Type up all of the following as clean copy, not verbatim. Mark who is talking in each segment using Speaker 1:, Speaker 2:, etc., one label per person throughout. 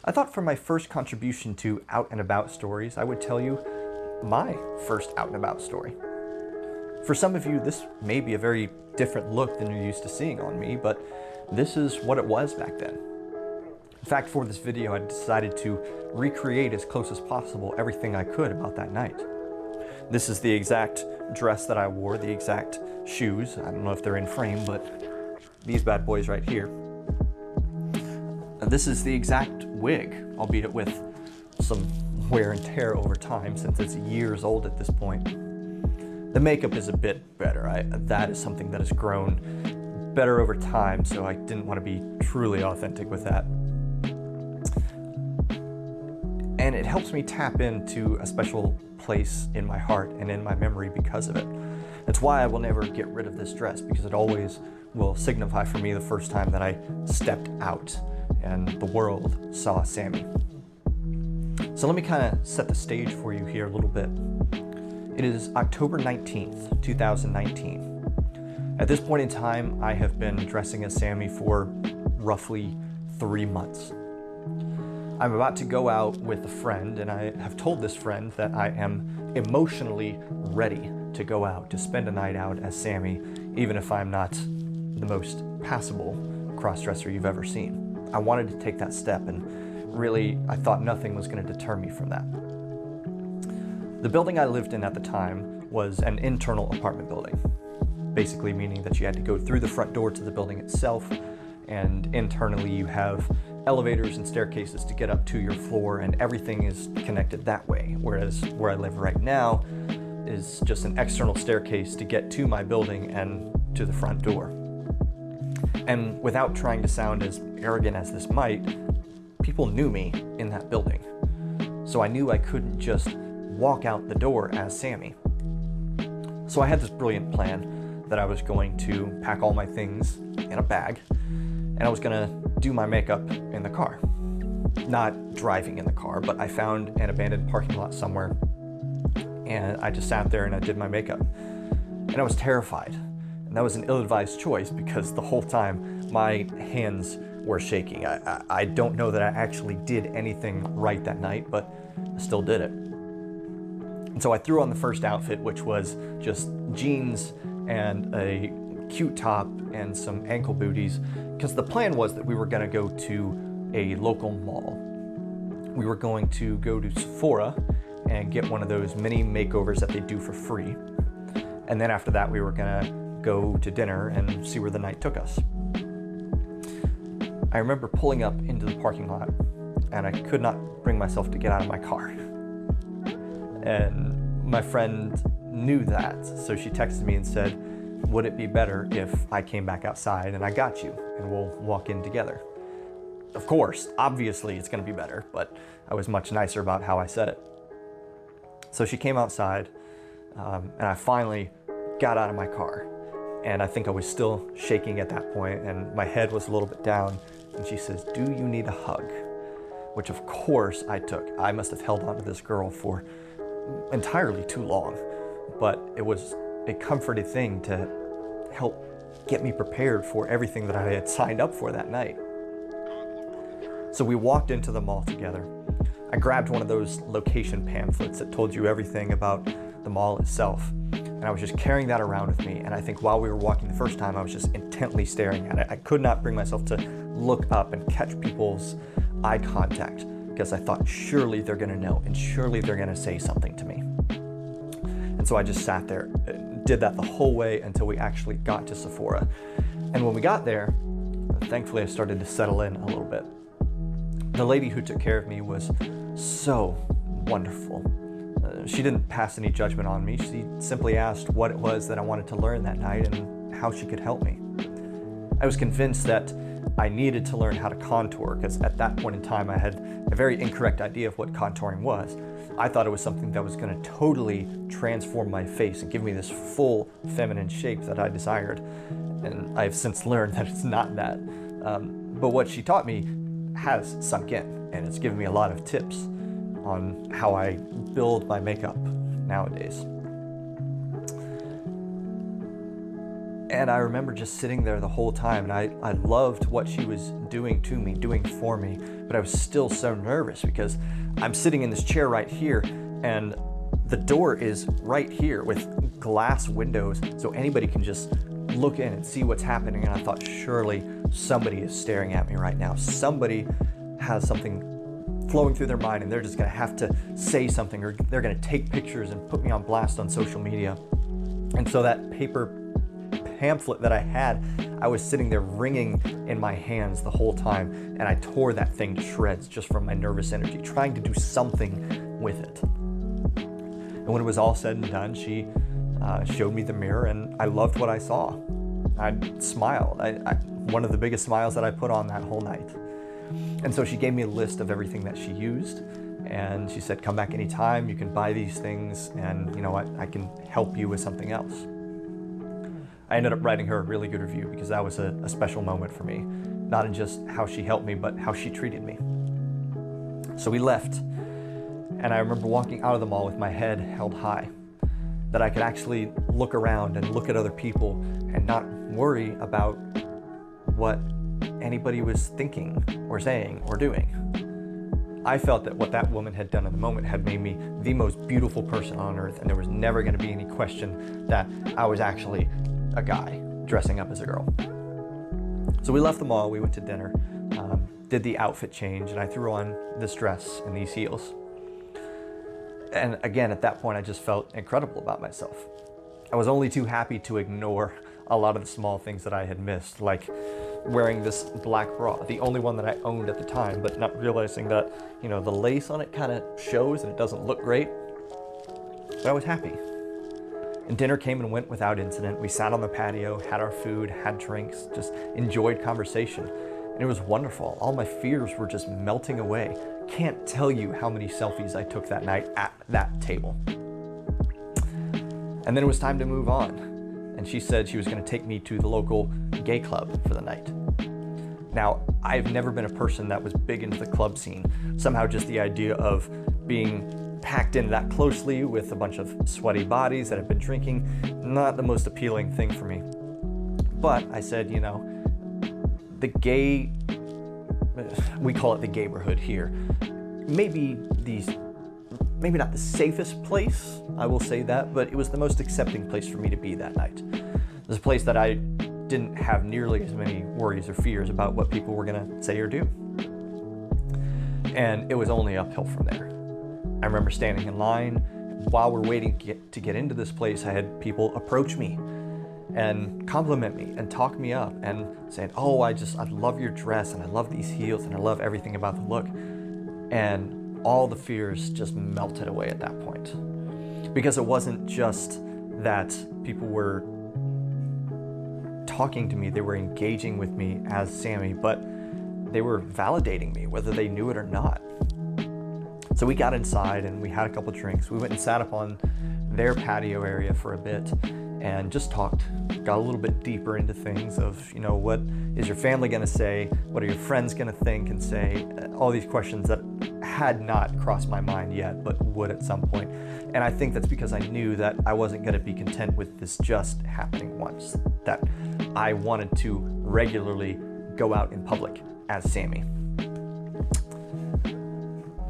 Speaker 1: I thought for my first contribution to Out and About stories, I would tell you my first Out and About story. For some of you, this may be a very different look than you're used to seeing on me, but this is what it was back then. In fact, for this video, I decided to recreate as close as possible everything I could about that night. This is the exact dress that I wore, the exact shoes. I don't know if they're in frame, but these bad boys right here. This is the exact wig, albeit with some wear and tear over time since it's years old at this point. The makeup is a bit better. That is something that has grown better over time, so I didn't want to be truly authentic with that. And it helps me tap into a special place in my heart and in my memory because of it. That's why I will never get rid of this dress, because it always will signify for me the first time that I stepped out and the world saw Sammy. So let me kind of set the stage for you here a little bit. It is October 19th, 2019. At this point in time, I have been dressing as Sammy for roughly 3 months. I'm about to go out with a friend, and I have told this friend that I am emotionally ready to go out, to spend a night out as Sammy, even if I'm not the most passable crossdresser you've ever seen. I wanted to take that step, and really, I thought nothing was going to deter me from that. The building I lived in at the time was an internal apartment building, basically meaning that you had to go through the front door to the building itself, and internally you have elevators and staircases to get up to your floor, and everything is connected that way, whereas where I live right now is just an external staircase to get to my building and to the front door. And without trying to sound as arrogant as this might, people knew me in that building. So I knew I couldn't just walk out the door as Sammy. So I had this brilliant plan that I was going to pack all my things in a bag, and I was gonna do my makeup in the car. Not driving in the car, but I found an abandoned parking lot somewhere, and I just sat there and I did my makeup. And I was terrified. And that was an ill-advised choice, because the whole time my hands were shaking. I don't know that I actually did anything right that night, but I still did it. And so I threw on the first outfit, which was just jeans and a cute top and some ankle booties, because the plan was that we were going to go to a local mall. We were going to go to Sephora and get one of those mini makeovers that they do for free. And then after that, we were going to go to dinner and see where the night took us. I remember pulling up into the parking lot, and I could not bring myself to get out of my car. And my friend knew that, so she texted me and said, "Would it be better if I came back outside and I got you, and we'll walk in together?" Of course, obviously it's going to be better, but I was much nicer about how I said it. So she came outside, and I finally got out of my car. And I think I was still shaking at that point, and my head was a little bit down. And she says, "Do you need a hug?" Which of course I took. I must have held on to this girl for entirely too long, but it was a comforting thing to help get me prepared for everything that I had signed up for that night. So we walked into the mall together. I grabbed one of those location pamphlets that told you everything about the mall itself. And I was just carrying that around with me. And I think while we were walking the first time, I was just intently staring at it. I could not bring myself to look up and catch people's eye contact, because I thought surely they're gonna know and surely they're gonna say something to me. And so I just sat there, did that the whole way until we actually got to Sephora. And when we got there, thankfully I started to settle in a little bit. The lady who took care of me was so wonderful. She didn't pass any judgment on me. She simply asked what it was that I wanted to learn that night and how she could help me. I was convinced that I needed to learn how to contour, because at that point in time I had a very incorrect idea of what contouring was. I thought it was something that was going to totally transform my face and give me this full feminine shape that I desired. And I've since learned that it's not that. But what she taught me has sunk in, and it's given me a lot of tips on how I build my makeup nowadays. And I remember just sitting there the whole time, and I loved what she was doing to me, doing for me, but I was still so nervous because I'm sitting in this chair right here, and the door is right here with glass windows, so anybody can just look in and see what's happening. And I thought, surely somebody is staring at me right now. Somebody has something flowing through their mind, and they're just gonna have to say something, or they're gonna take pictures and put me on blast on social media. And so that paper pamphlet that I had, I was sitting there wringing in my hands the whole time, and I tore that thing to shreds just from my nervous energy, trying to do something with it. And when it was all said and done, she showed me the mirror, and I loved what I saw. I smiled. One of the biggest smiles that I put on that whole night. And so she gave me a list of everything that she used, and she said, come back anytime, you can buy these things, and you know what, I can help you with something else. I ended up writing her a really good review because that was a special moment for me, not in just how she helped me, but how she treated me. So we left, and I remember walking out of the mall with my head held high, that I could actually look around and look at other people and not worry about what anybody was thinking or saying or doing. I felt that what that woman had done in the moment had made me the most beautiful person on earth, and there was never going to be any question that I was actually a guy dressing up as a girl. So we left the mall, we went to dinner, did the outfit change, and I threw on this dress and these heels. And again, at that point, I just felt incredible about myself. I was only too happy to ignore a lot of the small things that I had missed, like wearing this black bra, the only one that I owned at the time, but not realizing that, you know, the lace on it kind of shows and it doesn't look great. But I was happy. And dinner came and went without incident. We sat on the patio, had our food, had drinks, just enjoyed conversation. And it was wonderful. All my fears were just melting away. Can't tell you how many selfies I took that night at that table. And then it was time to move on. And she said she was going to take me to the local gay club for the night. Now, I've never been a person that was big into the club scene. Somehow just the idea of being packed in that closely with a bunch of sweaty bodies that have been drinking, not the most appealing thing for me. But I said, you know, the gay, we call it the gayborhood here, maybe not the safest place, I will say that, but it was the most accepting place for me to be that night. It was a place that I didn't have nearly as many worries or fears about what people were gonna say or do. And it was only uphill from there. I remember standing in line. While we're waiting to get into this place, I had people approach me and compliment me and talk me up and saying, oh, I love your dress, and I love these heels, and I love everything about the look. And all the fears just melted away at that point. Because it wasn't just that people were talking to me, they were engaging with me as Sami, but they were validating me, whether they knew it or not. So we got inside and we had a couple drinks. We went and sat up on their patio area for a bit and just talked, got a little bit deeper into things of, you know, what is your family gonna say? What are your friends gonna think and say? All these questions that had not crossed my mind yet, but would at some point. And I think that's because I knew that I wasn't gonna be content with this just happening once, that I wanted to regularly go out in public as Sami.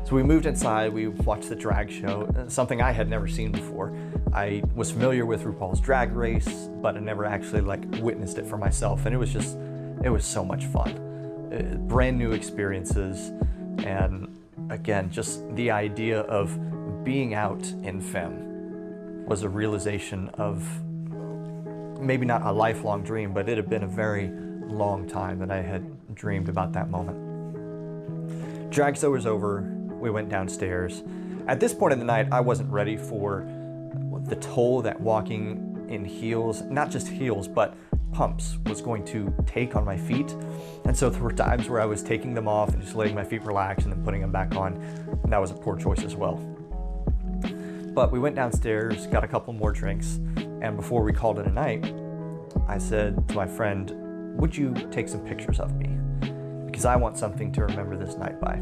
Speaker 1: So we moved inside, we watched the drag show, something I had never seen before. I was familiar with RuPaul's Drag Race, but I never actually witnessed it for myself. And it was so much fun. Brand new experiences. And again, just the idea of being out in femme was a realization of maybe not a lifelong dream, but it had been a very long time that I had dreamed about that moment. Drag show was over. We went downstairs. At this point in the night, I wasn't ready for the toll that walking in heels, not just heels, but pumps, was going to take on my feet. And so there were times where I was taking them off and just letting my feet relax and then putting them back on. And that was a poor choice as well. But we went downstairs, got a couple more drinks, and before we called it a night, I said to my friend, would you take some pictures of me? Because I want something to remember this night by.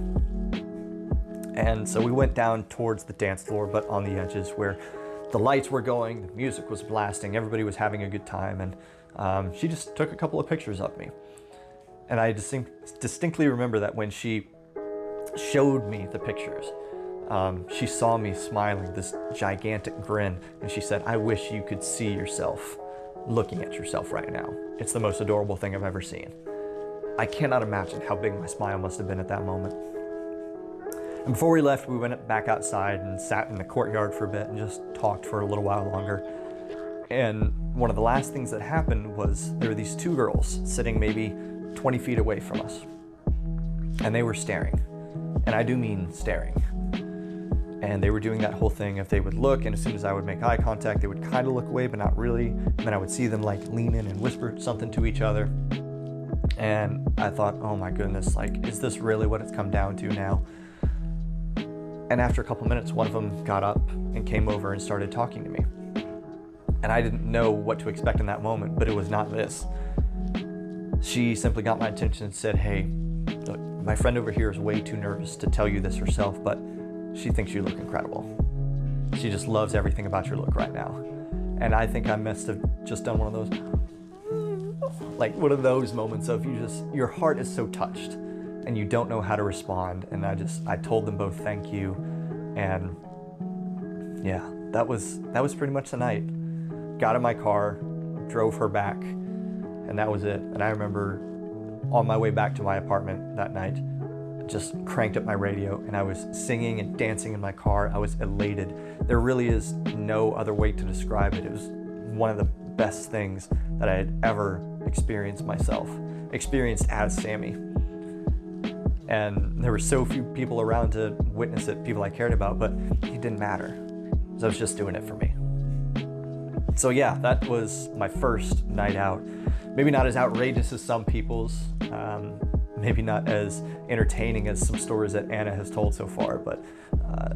Speaker 1: And so we went down towards the dance floor, but on the edges where the lights were going, the music was blasting, everybody was having a good time. And She just took a couple of pictures of me. And I distinctly remember that when she showed me the pictures, she saw me smiling, this gigantic grin, and she said, "I wish you could see yourself looking at yourself right now. It's the most adorable thing I've ever seen." I cannot imagine how big my smile must have been at that moment. And before we left, we went back outside and sat in the courtyard for a bit and just talked for a little while longer. And one of the last things that happened was there were these two girls sitting maybe 20 feet away from us. And they were staring. And I do mean staring. And they were doing that whole thing. If they would look, and as soon as I would make eye contact, they would kind of look away, but not really. And then I would see them like lean in and whisper something to each other. And I thought, oh my goodness, like, is this really what it's come down to now? And after a couple minutes, one of them got up and came over and started talking to me. And I didn't know what to expect in that moment, but it was not this. She simply got my attention and said, "Hey, look, my friend over here is way too nervous to tell you this herself, but she thinks you look incredible. She just loves everything about your look right now." And I think I must have just done one of those, like one of those moments of your heart is so touched and you don't know how to respond. And I told them both thank you. And yeah, that was pretty much the night. Got in my car, drove her back, and that was it. And I remember on my way back to my apartment that night, just cranked up my radio and I was singing and dancing in my car. I was elated. There really is no other way to describe it. It was one of the best things that I had ever experienced as Sami. And there were so few people around to witness it, people I cared about, but it didn't matter, because I was just doing it for me. So yeah, that was my first night out. Maybe not as outrageous as some people's, maybe not as entertaining as some stories that Anna has told so far, but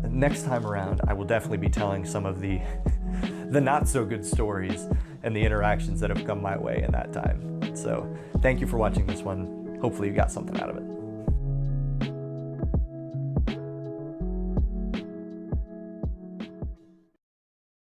Speaker 1: next time around, I will definitely be telling some of the not so good stories and the interactions that have come my way in that time. So thank you for watching this one. Hopefully you got something out of it.